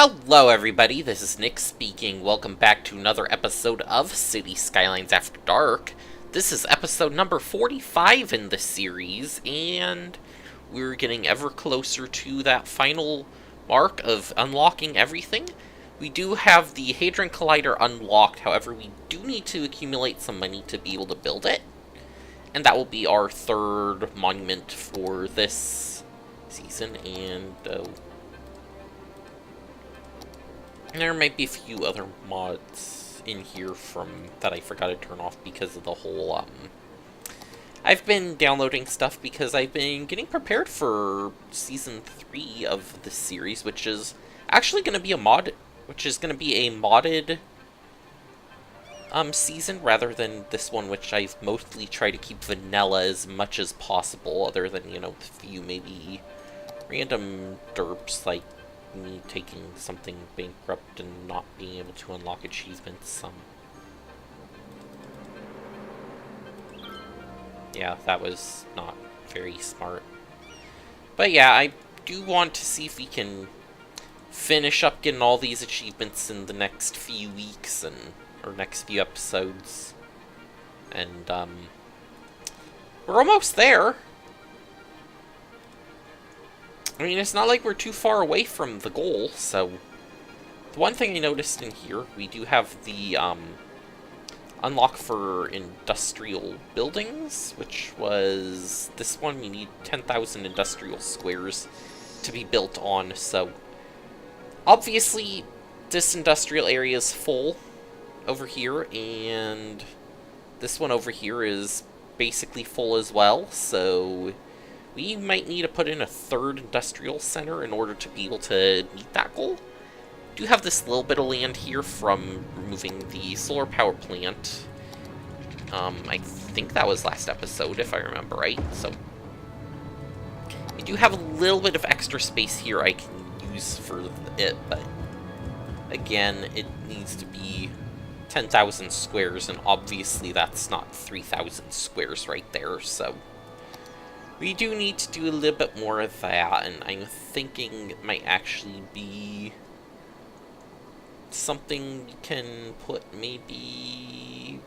Hello everybody, this is Nick speaking. Welcome back to another episode of Skylines After Dark. This is episode number 45 in the series, and we're getting ever closer to that final mark of unlocking everything. We do have the Hadron Collider unlocked, however we do need to accumulate some money to be able to build it. And that will be our third monument for this season, and there might be a few other mods in here that I forgot to turn off because of the whole, I've been downloading stuff because I've been getting prepared for Season 3 of the series, which is actually going to be a modded season, rather than this one, which I've mostly tried to keep vanilla as much as possible, other than, you know, the few maybe random derps, like me taking something bankrupt and not being able to unlock achievements. Yeah, that was not very smart. But yeah, I do want to see if we can finish up getting all these achievements in the next few weeks or next few episodes. And we're almost there. I mean, it's not like we're too far away from the goal, so... The one thing I noticed in here, we do have the, unlock for industrial buildings, which was... This one, we need 10,000 industrial squares to be built on, so... Obviously, this industrial area is full over here, and this one over here is basically full as well, so... We might need to put in a third industrial center in order to be able to meet that goal. We do have this little bit of land here from removing the solar power plant. I think that was last episode, if I remember right. So we do have a little bit of extra space here I can use for it, but again, it needs to be 10,000 squares, and obviously that's not 3,000 squares right there, so... We do need to do a little bit more of that, and I'm thinking it might actually be something we can put maybe...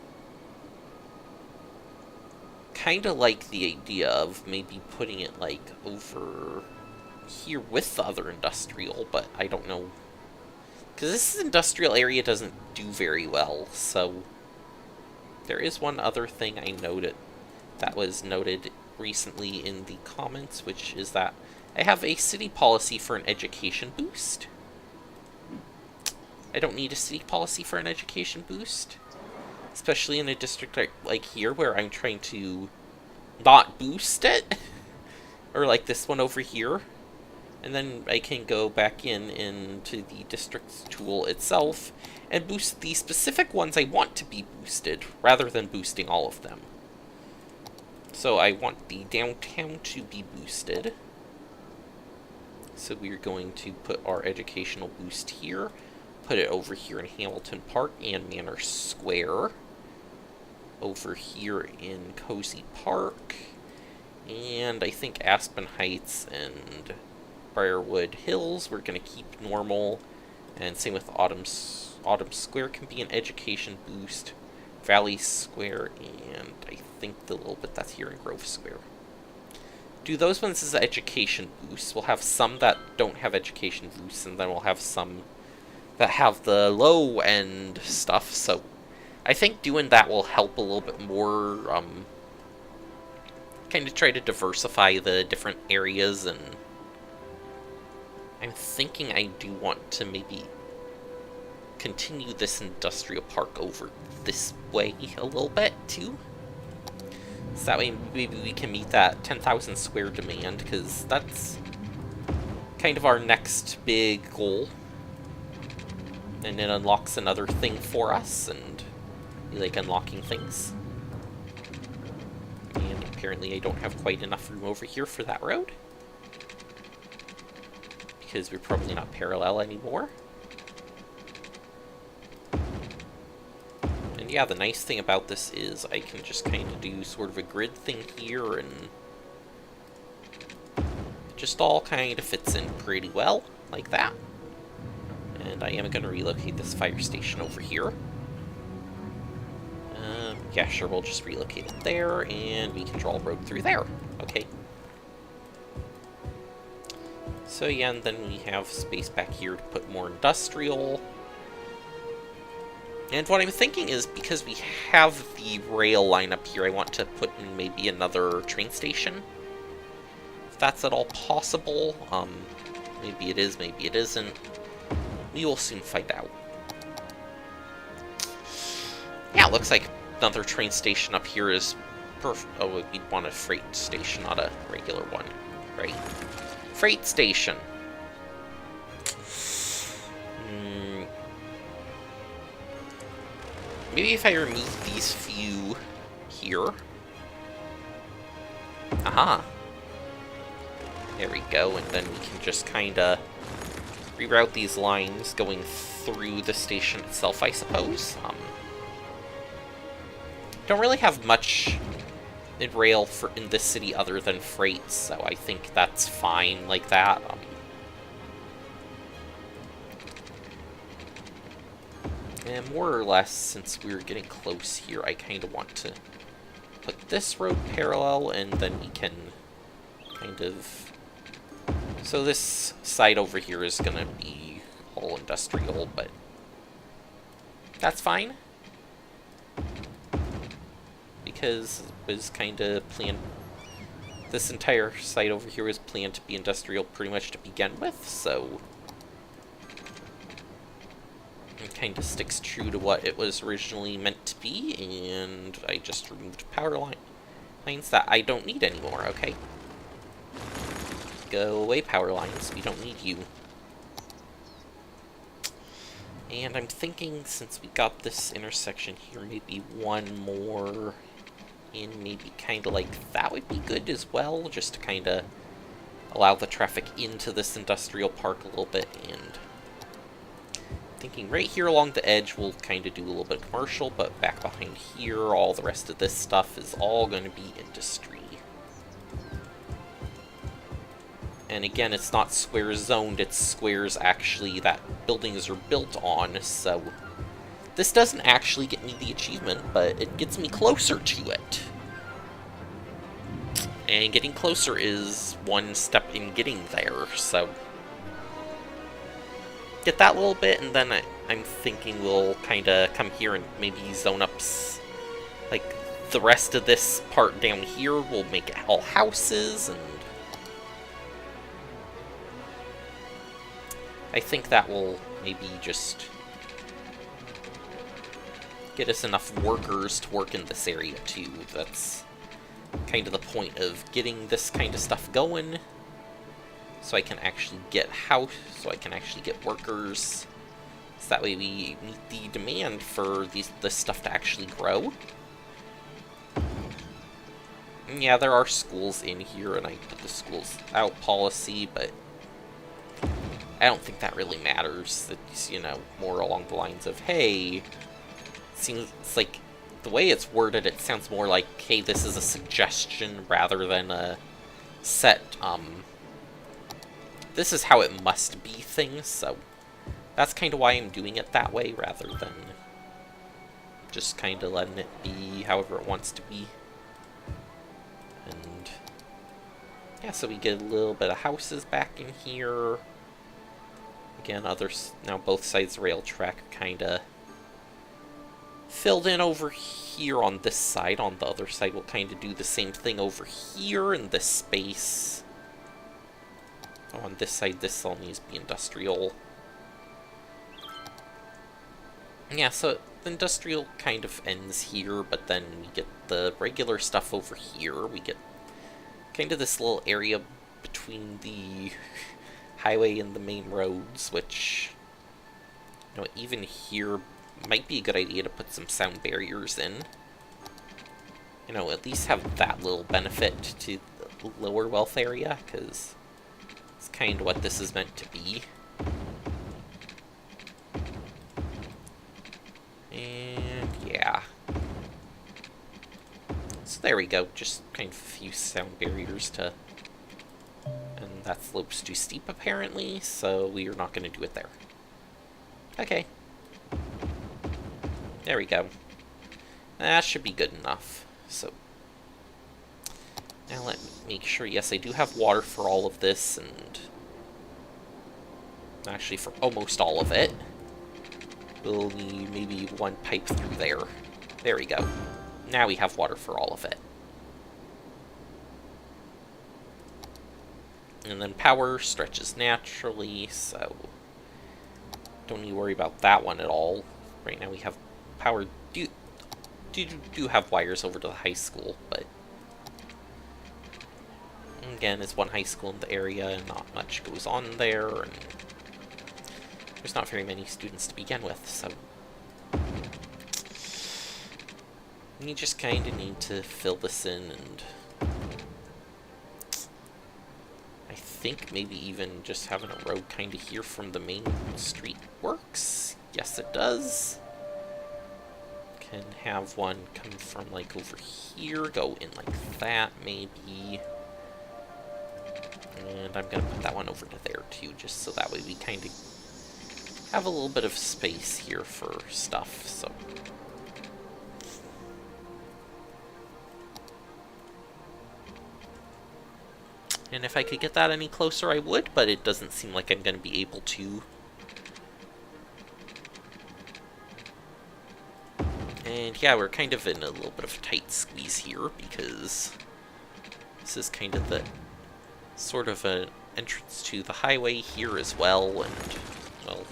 Kinda like the idea of maybe putting it, like, over here with the other industrial, but I don't know. Because this industrial area doesn't do very well, so... There is one other thing I noted that was noted recently in the comments, which is that I have a city policy for an education boost. I don't need a city policy for an education boost, especially in a district like here where I'm trying to not boost it, or like this one over here, and then I can go back into the districts tool itself and boost the specific ones I want to be boosted, rather than boosting all of them. So I want the downtown to be boosted. So we're going to put our educational boost here. Put it over here in Hamilton Park and Manor Square. Over here in Cozy Park. And I think Aspen Heights and Briarwood Hills we're going to keep normal. And same with Autumn Square can be an education boost. Valley Square, and I think the little bit that's here in Grove Square. Do those ones as education boosts. We'll have some that don't have education boosts, and then we'll have some that have the low-end stuff, so I think doing that will help a little bit more, kind of try to diversify the different areas, and I'm thinking I do want to maybe continue this industrial park over this way a little bit too, so that way maybe we can meet that 10,000 square demand, because that's kind of our next big goal, and it unlocks another thing for us, and we like unlocking things. And apparently I don't have quite enough room over here for that road, because we're probably not parallel anymore. And yeah, the nice thing about this is I can just kind of do sort of a grid thing here, and it just all kind of fits in pretty well, like that. And I am going to relocate this fire station over here. Yeah, sure, we'll just relocate it there, and we can draw a road through there. Okay. So yeah, and then we have space back here to put more industrial. And what I'm thinking is, because we have the rail line up here, I want to put in maybe another train station. If that's at all possible. Maybe it is, maybe it isn't. We will soon find out. Yeah, it looks like another train station up here is perfect. Oh, we'd want a freight station, not a regular one, right? Freight station. Maybe if I remove these few here. Aha. There we go, and then we can just kind of reroute these lines going through the station itself, I suppose. Don't really have much in rail in this city other than freight, so I think that's fine like that. And more or less, since we're getting close here, I kind of want to put this road parallel, and then we can kind of... So this side over here is going to be all industrial, but that's fine. Because it was kind of planned... This entire side over here was planned to be industrial pretty much to begin with, so... It kind of sticks true to what it was originally meant to be, and I just removed power lines that I don't need anymore, okay? Go away, power lines. We don't need you. And I'm thinking, since we got this intersection here, maybe one more in, maybe kind of like that would be good as well, just to kind of allow the traffic into this industrial park a little bit. And thinking right here along the edge, we'll kind of do a little bit of commercial, but back behind here, all the rest of this stuff is all going to be industry. And again, it's not squares zoned, it's squares actually that buildings are built on, so this doesn't actually get me the achievement, but it gets me closer to it. And getting closer is one step in getting there, so get that little bit, and then I'm thinking we'll kind of come here and maybe zone up, like, the rest of this part down here, we'll make it all houses, and I think that will maybe just get us enough workers to work in this area too. That's kind of the point of getting this kind of stuff going, so I can actually get workers, so that way we meet the demand for this stuff to actually grow. And yeah, there are schools in here, and I put the schools out policy, but I don't think that really matters. It's, you know, more along the lines of, hey, seems like the way it's worded, it sounds more like, hey, this is a suggestion rather than a set, this is how it must be thing, so that's kind of why I'm doing it that way rather than just kind of letting it be however it wants to be. And yeah, so we get a little bit of houses back in here. Again, now both sides of the rail track kind of filled in over here on this side. On the other side, we'll kind of do the same thing over here in this space. On this side, this all needs to be industrial. Yeah, so the industrial kind of ends here, but then we get the regular stuff over here. We get kind of this little area between the highway and the main roads, which, you know, even here might be a good idea to put some sound barriers in. You know, at least have that little benefit to the lower wealth area, because it's kind of what this is meant to be. And yeah. So there we go, just kind of a few sound barriers to... And that slope's too steep, apparently, so we are not going to do it there. Okay. There we go. That should be good enough. So, now let me make sure, yes, I do have water for all of this, and actually for almost all of it. We'll need maybe one pipe through there. There we go. Now we have water for all of it. And then power stretches naturally, so don't need to worry about that one at all. Right now we have power. Do have wires over to the high school, but again, it's one high school in the area, and not much goes on there, and there's not very many students to begin with, so you just kind of need to fill this in, and I think maybe even just having a road kind of here from the main street works. Yes, it does. Can have one come from like over here, go in like that maybe. And I'm gonna put that one over to there too, just so that way we kind of have a little bit of space here for stuff, so. And if I could get that any closer, I would, but it doesn't seem like I'm gonna be able to. And yeah, we're kind of in a little bit of a tight squeeze here, because this is kind of the sort of an entrance to the highway here as well, and, well,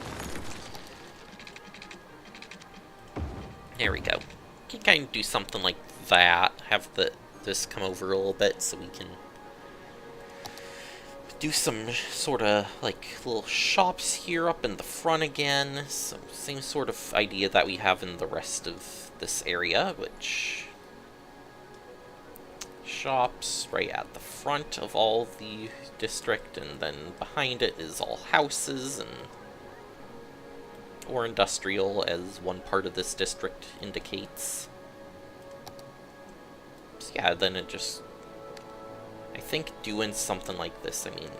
there we go. We can kind of do something like that, have this come over a little bit so we can do some sort of like little shops here up in the front again. So same sort of idea that we have in the rest of this area, which shops right at the front of all the district, and then behind it is all houses and or industrial, as one part of this district indicates. So yeah, then it just, I think doing something like this, I mean,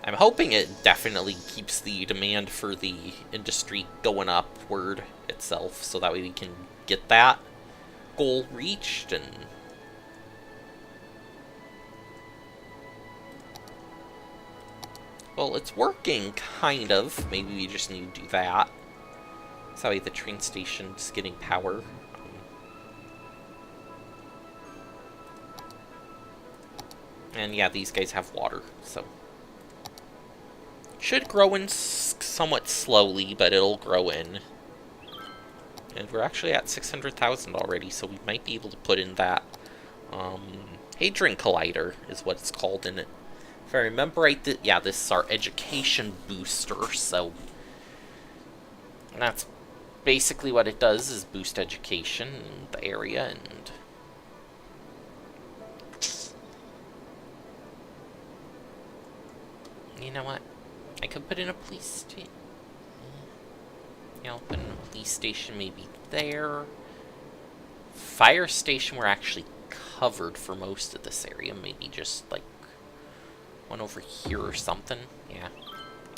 I'm hoping it definitely keeps the demand for the industry going upward itself, so that way we can get that goal reached. And well, it's working, kind of. Maybe we just need to do that. So that way the train station's getting power. And yeah, these guys have water, so should grow in somewhat slowly, but it'll grow in. And we're actually at 600,000 already, so we might be able to put in that Hadron Collider is what it's called in it. If I remember right, yeah, this is our education booster, so that's basically what it does, is boost education in the area. And you know what? I could put in a police station. Yeah, I'll put in a police station maybe there. Fire station, we're actually covered for most of this area. Maybe just like one over here or something. Yeah,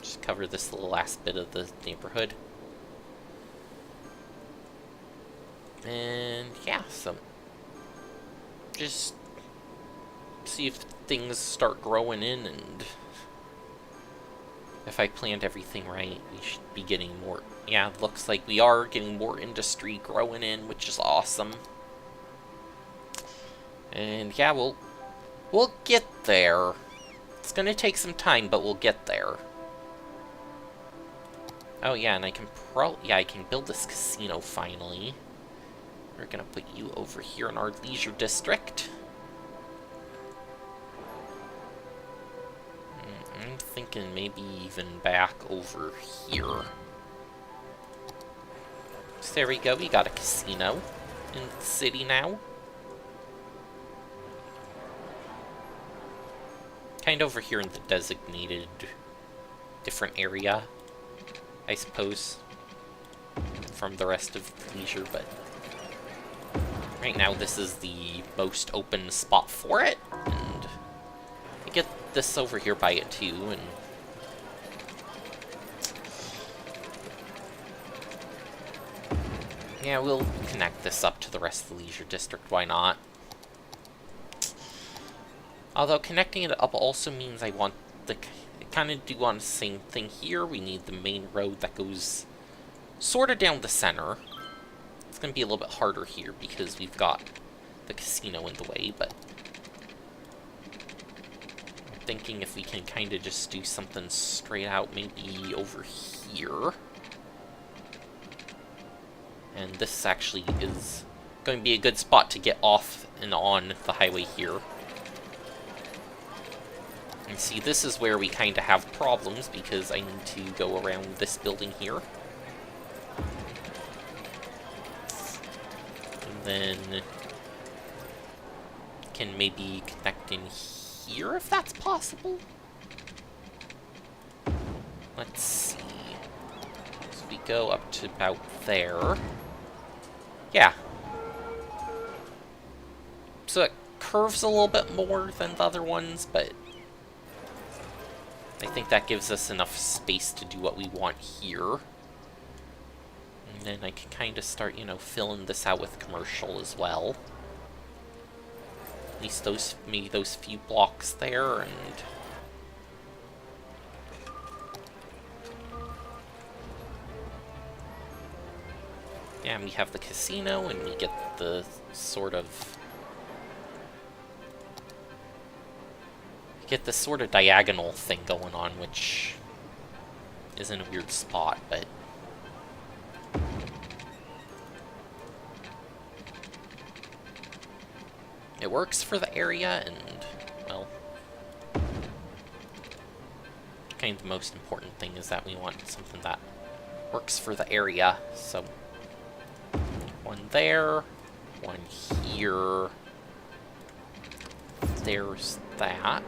just cover this little last bit of the neighborhood. And yeah, so just see if things start growing in, and if I planned everything right, we should be getting more. Yeah, it looks like we are getting more industry growing in, which is awesome. And yeah, we'll get there. It's gonna take some time, but we'll get there. Oh yeah, and I can I can build this casino finally. We're gonna put you over here in our leisure district. I'm thinking maybe even back over here. So there we go, we got a casino in the city now. Kind of over here in the designated different area, I suppose, from the rest of leisure, but right now this is the most open spot for it, and I get this over here by it too, and Yeah, we'll connect this up to the rest of the leisure district, why not? Although connecting it up also means I want the... kind of do want the same thing here. We need the main road that goes sort of down the center. It's going to be a little bit harder here because we've got the casino in the way, but I'm thinking if we can kind of just do something straight out, maybe over here. And this actually is going to be a good spot to get off and on the highway here. And see, this is where we kind of have problems because I need to go around this building here. And then can maybe connect in here if that's possible. Let's see. So we go up to about there. Yeah. So it curves a little bit more than the other ones, but I think that gives us enough space to do what we want here. And then I can kind of start, you know, filling this out with commercial as well. At least those, maybe those few blocks there, and yeah, and we have the casino, and we get the sort of... get this sort of diagonal thing going on, which is in a weird spot, but... it works for the area, and, well... kind of the most important thing is that we want something that works for the area, so... one there, one here, there's that,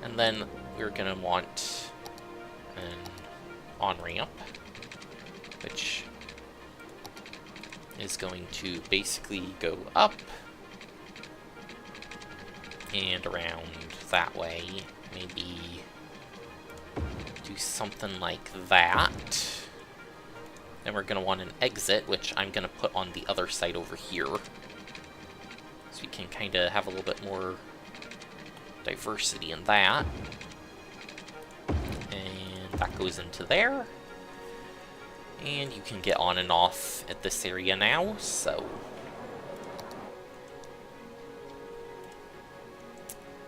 and then we're gonna want an on-ramp, which is going to basically go up and around that way, maybe do something like that. Then we're going to want an exit, which I'm going to put on the other side over here. So we can kind of have a little bit more diversity in that. And that goes into there. And you can get on and off at this area now, so...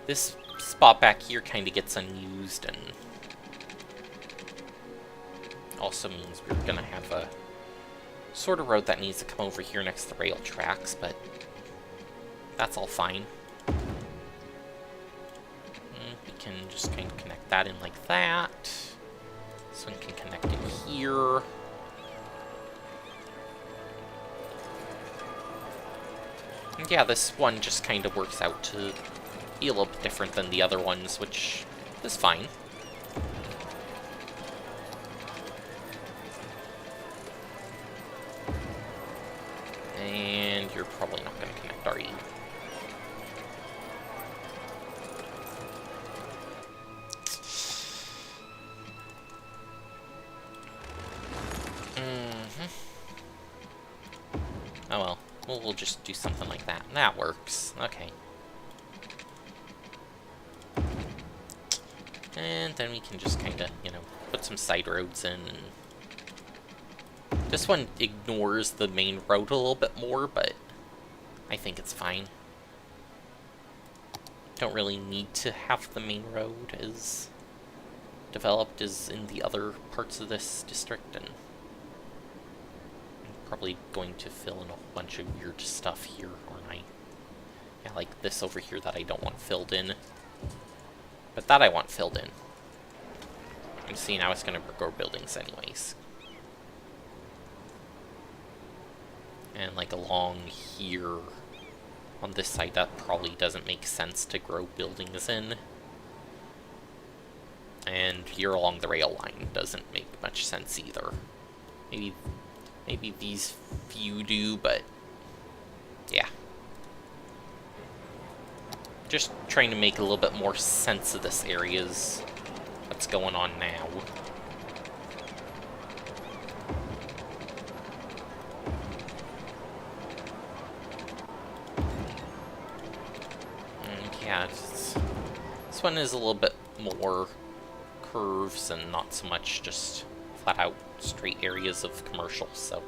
this spot back here kind of gets unused, and also means we're going to have a sort of road that needs to come over here next to the rail tracks, but that's all fine. We can just kind of connect that in like that. This one can connect in here. And yeah, this one just kind of works out to be a little bit different than the other ones, which is fine. And you're probably not going to connect, are you? Oh well, we'll just do something like that. That works. Okay. And then we can just kind of, you know, put some side roads in. And this one ignores the main road a little bit more, but I think it's fine. Don't really need to have the main road as developed as in the other parts of this district, and I'm probably going to fill in a bunch of weird stuff here, aren't I? Yeah, like this over here that I don't want filled in. But that I want filled in. And see, now it's going to grow buildings anyways. And like along here on this side, that probably doesn't make sense to grow buildings in. And here along the rail line doesn't make much sense either. Maybe these few do, but yeah. Just trying to make a little bit more sense of this area's what's going on now. Yeah, this one is a little bit more curves and not so much just flat out straight areas of commercial, so.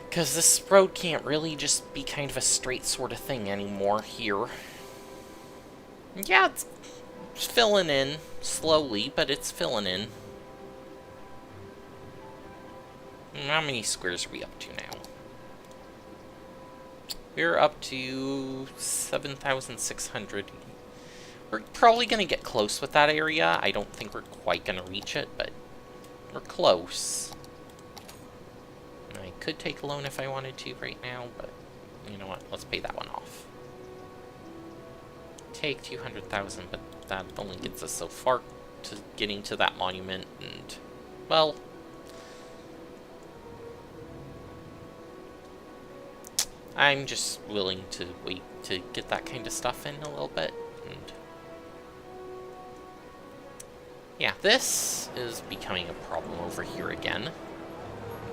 Because this road can't really just be kind of a straight sort of thing anymore here. Yeah, it's filling in slowly, but it's filling in. How many squares are we up to now? We're up to 7,600. We're probably going to get close with that area. I don't think we're quite going to reach it, but we're close. I could take a loan if I wanted to right now, but you know what? Let's pay that one off. Take 200,000, but that only gets us so far to getting to that monument, and, well, I'm just willing to wait to get that kind of stuff in a little bit, and yeah, this is becoming a problem over here again,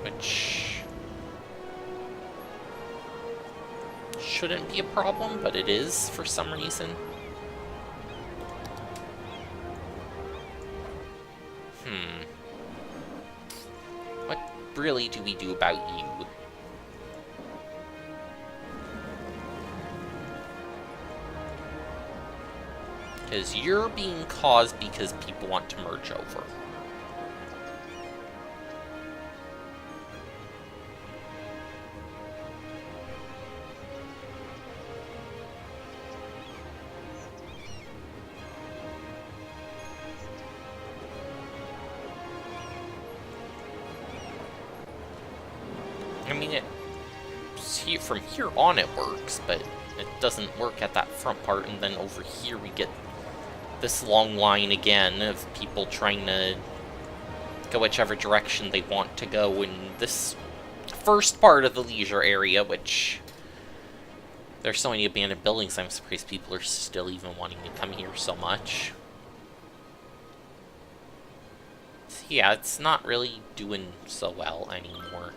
which shouldn't be a problem, but it is for some reason. What really do we do about you? Because you're being caused because people want to merge over. I mean, from here on it works, but it doesn't work at that front part, and then over here we get this long line again of people trying to go whichever direction they want to go in this first part of the leisure area, which there's so many abandoned buildings, I'm surprised people are still even wanting to come here so much. So yeah, it's not really doing so well anymore.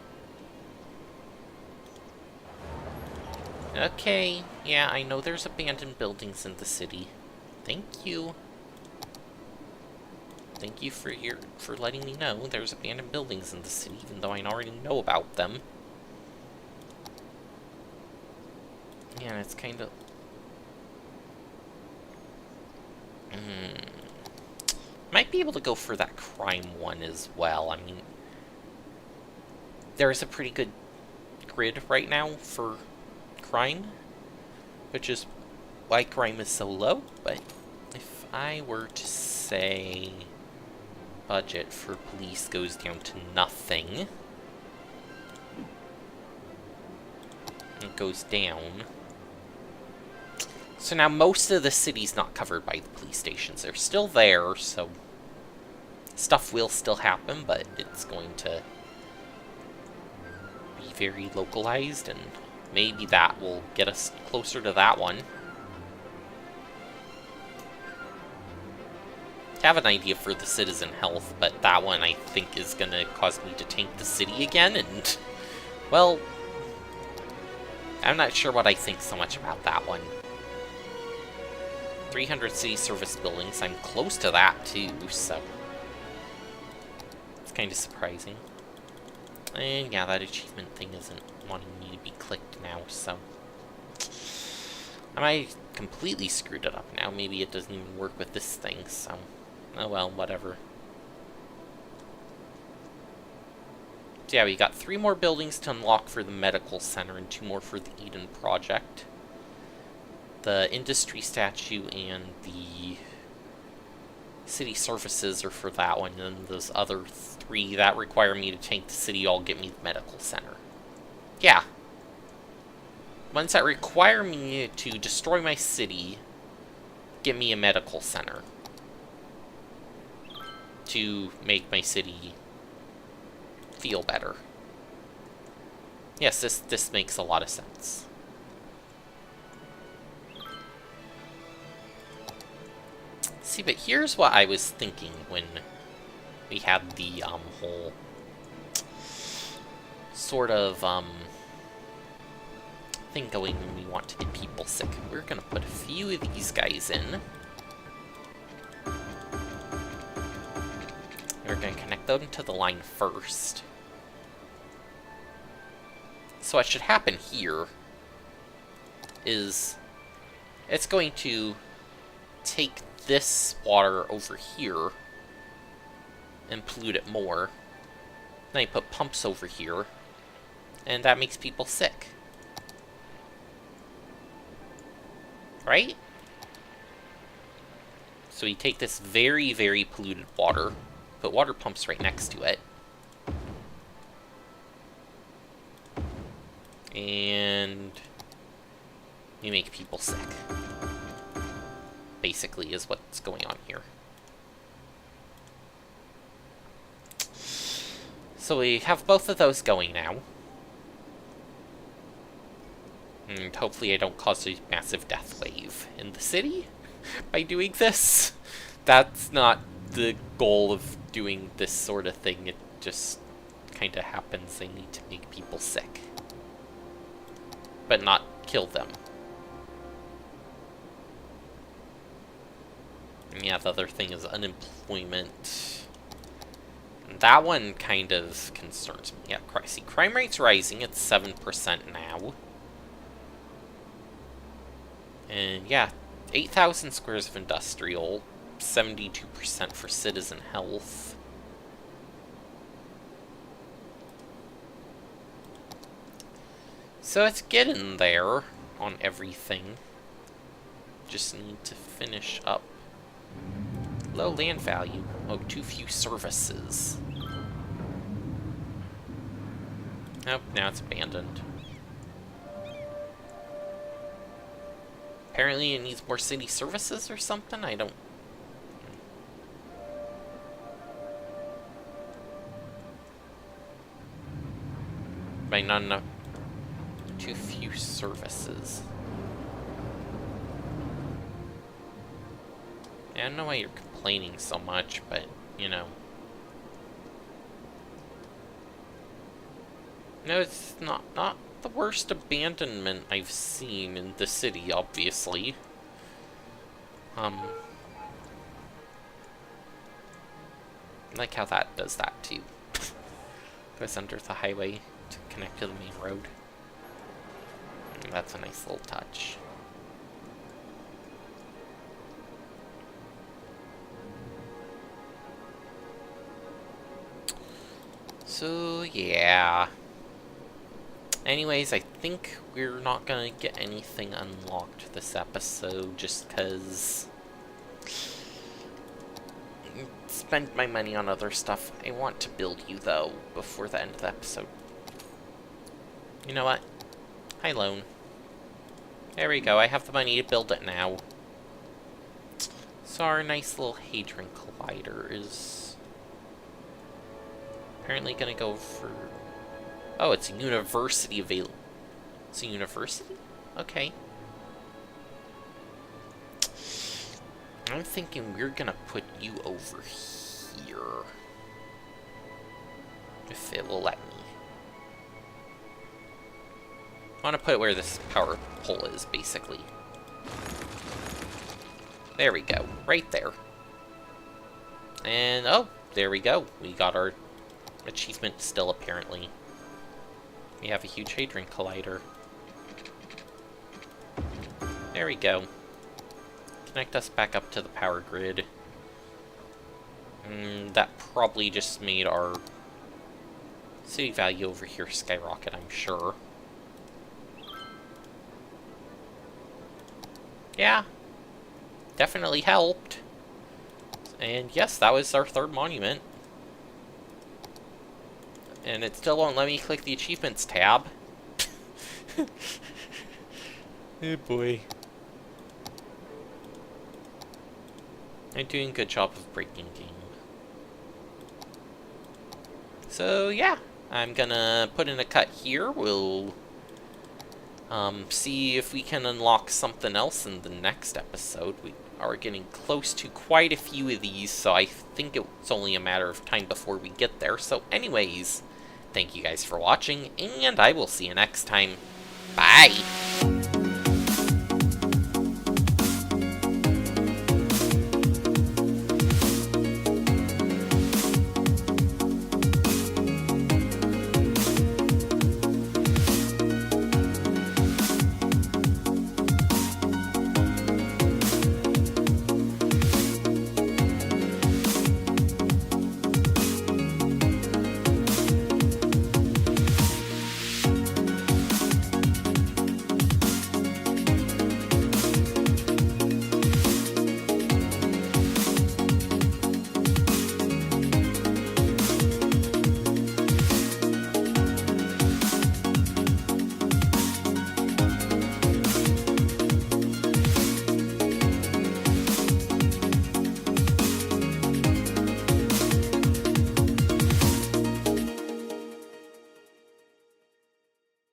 Okay, yeah, I know there's abandoned buildings in the city. Thank you. Thank you for letting me know there's abandoned buildings in the city, even though I already know about them. Yeah, it's kind of... Might be able to go for that crime one as well. I mean, there's a pretty good grid right now for crime, which is why crime is so low, but if I were to say budget for police goes down to nothing, it goes down. So now most of the city's not covered by the police stations. They're still there, so stuff will still happen, but it's going to be very localized, and maybe that will get us closer to that one. I have an idea for the citizen health, but that one I think is going to cause me to tank the city again, and, well, I'm not sure what I think so much about that one. 300 city service buildings, I'm close to that too, so it's kind of surprising. And yeah, that achievement thing isn't wanting me to be clicked now, so I might completely screwed it up now. Maybe it doesn't even work with this thing, so oh well, whatever. So yeah, we got 3 more buildings to unlock for the medical center and 2 more for the Eden project. The industry statue and the city services are for that one, and those other 3 that require me to tank the city all get me the medical center. Yeah. Ones that require me to destroy my city get me a medical center to make my city feel better. Yes, this makes a lot of sense. See, but here's what I was thinking when we had the whole sort of thing going when we want to get people sick. We're gonna put a few of these guys in. We're gonna connect them to the line first. So what should happen here is it's going to take this water over here and pollute it more. Then you put pumps over here, and that makes people sick. Right? So we take this very, very polluted water, put water pumps right next to it, and you make people sick. Basically is what's going on here. So we have both of those going now. And hopefully I don't cause a massive death wave in the city by doing this. That's not the goal of doing this sort of thing. It just kind of happens. I need to make people sick. But not kill them. And yeah, the other thing is unemployment. That one kind of concerns me. Yeah, see, crime rate's rising. It's 7% now. And yeah, 8,000 squares of industrial, 72% for citizen health. So it's getting there on everything. Just need to finish up. Low land value. Oh, too few services. Nope, now it's abandoned. Apparently it needs more city services or something? I don't... By not enough... Too few services. I don't know why you're complaining so much, but, you know. No, it's not the worst abandonment I've seen in the city, obviously. I like how that does that, too. Goes under the highway to connect to the main road. That's a nice little touch. So, yeah. Anyways, I think we're not gonna get anything unlocked this episode, just because... Spend my money on other stuff. I want to build you, though, before the end of the episode. You know what? Hi, loan. There we go, I have the money to build it now. So our nice little Hadron Collider is... apparently gonna go for... Oh, it's a university available. It's a university? Okay. I'm thinking we're gonna put you over here. If it will let me. I want to put it where this power pole is, basically. There we go. Right there. And, oh, there we go. We got our achievement still, apparently. We have a huge Hadron Collider. There we go. Connect us back up to the power grid. That probably just made our city value over here skyrocket, I'm sure. Yeah. Definitely helped. And yes, that was our third monument. And it still won't let me click the achievements tab. Oh boy. I'm doing a good job of breaking game. So yeah, I'm gonna put in a cut here. We'll see if we can unlock something else in the next episode. We are getting close to quite a few of these, so I think it's only a matter of time before we get there. So anyways, thank you guys for watching, and I will see you next time. Bye.